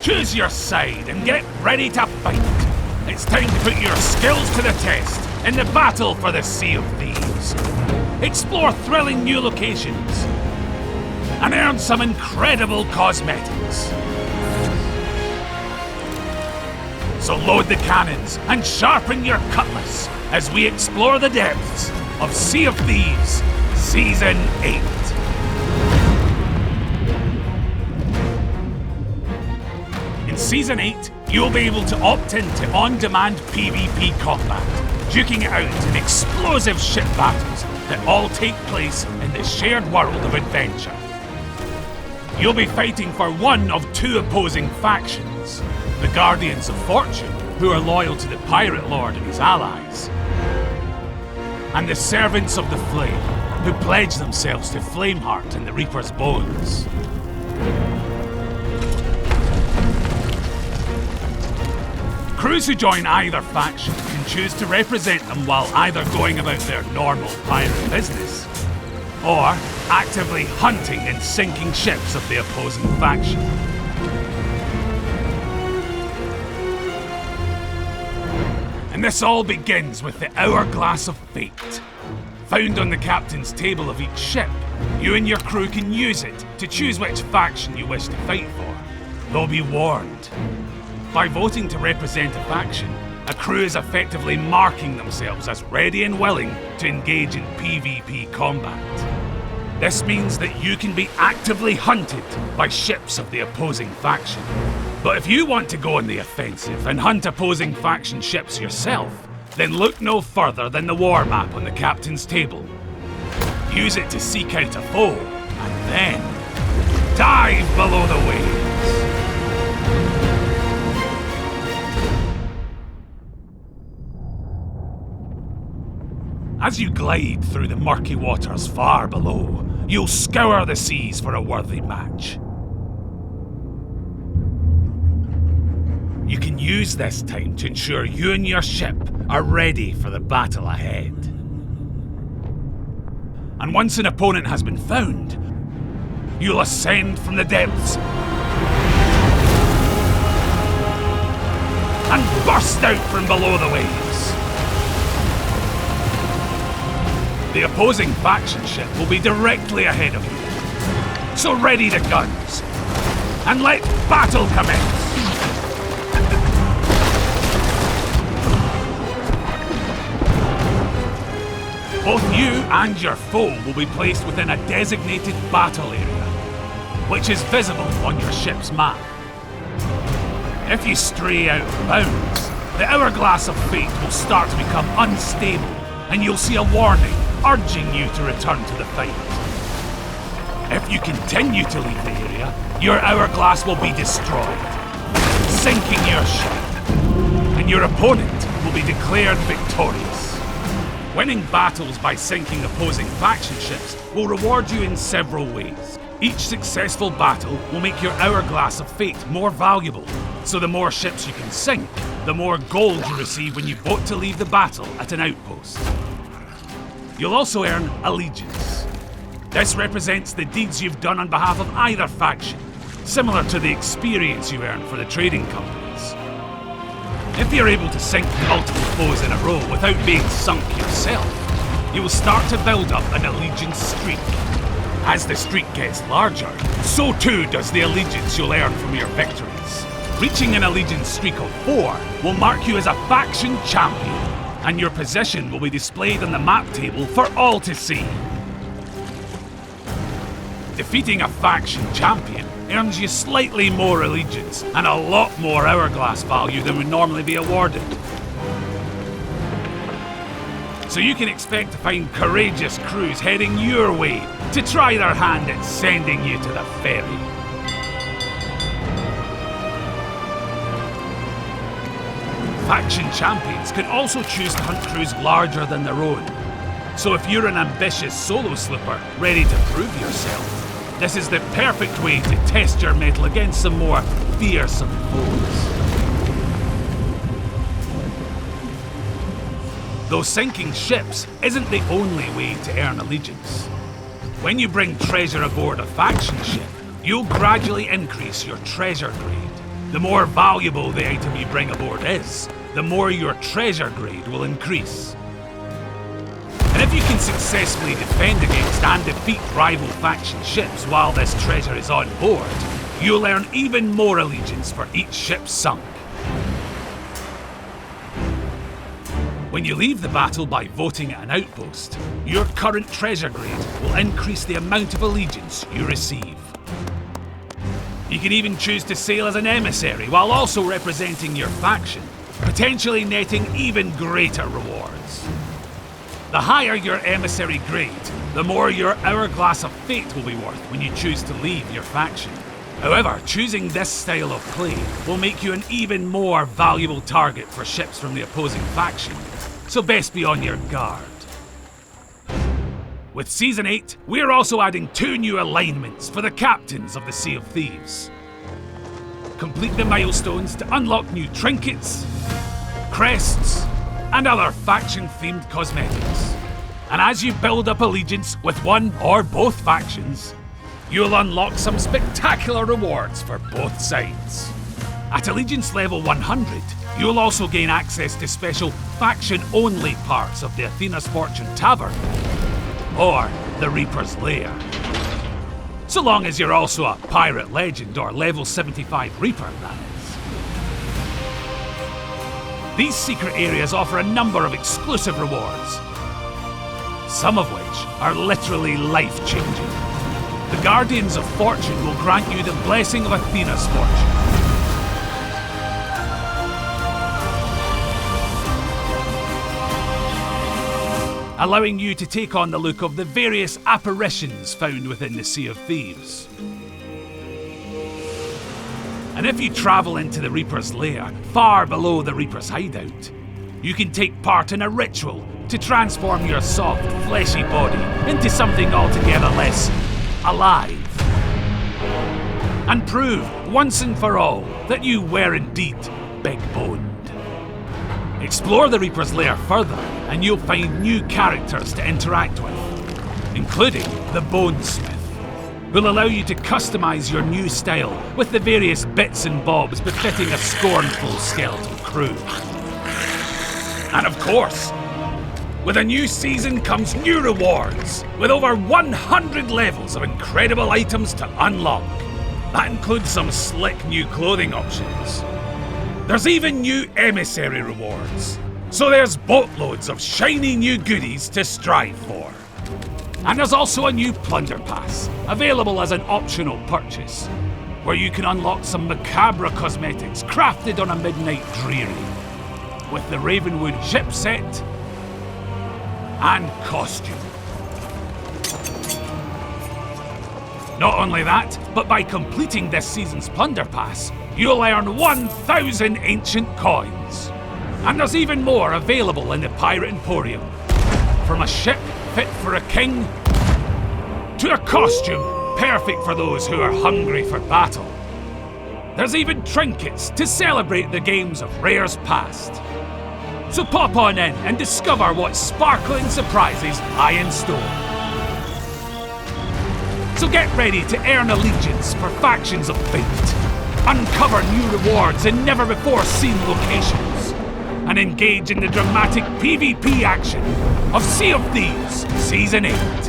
Choose your side and get ready to fight. It's time to put your skills to the test in the battle for the Sea of Thieves. Explore thrilling new locations and earn some incredible cosmetics. So load the cannons and sharpen your cutlass as we explore the depths of Sea of Thieves Season 8. In Season 8, you'll be able to opt into on-demand PvP combat, duking it out in explosive ship battles that all take place in the shared world of adventure. You'll be fighting for one of two opposing factions, the Guardians of Fortune, who are loyal to the Pirate Lord and his allies, and the Servants of the Flame, who pledge themselves to Flameheart and the Reaper's Bones. Crews who join either faction can choose to represent them while either going about their normal pirate business, or actively hunting and sinking ships of the opposing faction. And this all begins with the Hourglass of Fate. Found on the captain's table of each ship, you and your crew can use it to choose which faction you wish to fight for. Though be warned, by voting to represent a faction, a crew is effectively marking themselves as ready and willing to engage in PvP combat. This means that you can be actively hunted by ships of the opposing faction. But if you want to go on the offensive and hunt opposing faction ships yourself, then look no further than the war map on the captain's table. Use it to seek out a foe, and then dive below the waves. As you glide through the murky waters far below, you'll scour the seas for a worthy match. You can use this time to ensure you and your ship are ready for the battle ahead. And once an opponent has been found, you'll ascend from the depths and burst out from below the waves. The opposing faction ship will be directly ahead of you. So ready the guns, and let battle commence! Both you and your foe will be placed within a designated battle area, which is visible on your ship's map. If you stray out of bounds, the Hourglass of Fate will start to become unstable, and you'll see a warning urging you to return to the fight. If you continue to leave the area, your hourglass will be destroyed, sinking your ship, and your opponent will be declared victorious. Winning battles by sinking opposing faction ships will reward you in several ways. Each successful battle will make your Hourglass of Fate more valuable, so the more ships you can sink, the more gold you receive when you vote to leave the battle at an outpost. You'll also earn allegiance. This represents the deeds you've done on behalf of either faction, similar to the experience you earn for the trading companies. If you're able to sink multiple foes in a row without being sunk yourself, you will start to build up an allegiance streak. As the streak gets larger, so too does the allegiance you'll earn from your victories. Reaching an allegiance streak of 4 will mark you as a faction champion, and your position will be displayed on the map table for all to see. Defeating a faction champion earns you slightly more allegiance and a lot more hourglass value than would normally be awarded. So you can expect to find courageous crews heading your way to try their hand at sending you to the ferry. Faction champions can also choose to hunt crews larger than their own. So if you're an ambitious solo slipper ready to prove yourself, this is the perfect way to test your mettle against some more fearsome foes. Though sinking ships isn't the only way to earn allegiance. When you bring treasure aboard a faction ship, you'll gradually increase your treasure grade. The more valuable the item you bring aboard is, the more your treasure grade will increase. And if you can successfully defend against and defeat rival faction ships while this treasure is on board, you'll earn even more allegiance for each ship sunk. When you leave the battle by voting at an outpost, your current treasure grade will increase the amount of allegiance you receive. You can even choose to sail as an emissary while also representing your faction, potentially netting even greater rewards. The higher your emissary grade, the more your Hourglass of Fate will be worth when you choose to leave your faction. However, choosing this style of play will make you an even more valuable target for ships from the opposing faction, so best be on your guard. With Season 8, we're also adding 2 new alignments for the captains of the Sea of Thieves. Complete the milestones to unlock new trinkets, crests, and other faction-themed cosmetics. And as you build up allegiance with one or both factions, you'll unlock some spectacular rewards for both sides. At allegiance level 100, you'll also gain access to special faction-only parts of the Athena's Fortune Tavern, or the Reaper's Lair. So long as you're also a Pirate Legend or level 75 Reaper, that is. These secret areas offer a number of exclusive rewards, some of which are literally life-changing. The Guardians of Fortune will grant you the blessing of Athena's fortune. Allowing you to take on the look of the various apparitions found within the Sea of Thieves. And if you travel into the Reaper's Lair, far below the Reaper's hideout, you can take part in a ritual to transform your soft, fleshy body into something altogether less alive. And prove, once and for all, that you were indeed big-boned. Explore the Reaper's Lair further, and you'll find new characters to interact with, including the Bonesmith, who'll allow you to customize your new style with the various bits and bobs befitting a scornful skeletal crew. And of course, with a new season comes new rewards, with over 100 levels of incredible items to unlock. That includes some slick new clothing options. There's even new emissary rewards, so there's boatloads of shiny new goodies to strive for. And there's also a new plunder pass, available as an optional purchase, where you can unlock some macabre cosmetics crafted on a midnight dreary, with the Ravenwood ship set and costume. Not only that, but by completing this season's plunder pass, you'll earn 1,000 ancient coins. And there's even more available in the Pirate Emporium. From a ship fit for a king, to a costume perfect for those who are hungry for battle. There's even trinkets to celebrate the games of Rare's past. So pop on in and discover what sparkling surprises lie in store. So get ready to earn allegiance for factions of fate, uncover new rewards in never-before-seen locations, and engage in the dramatic PvP action of Sea of Thieves Season 8.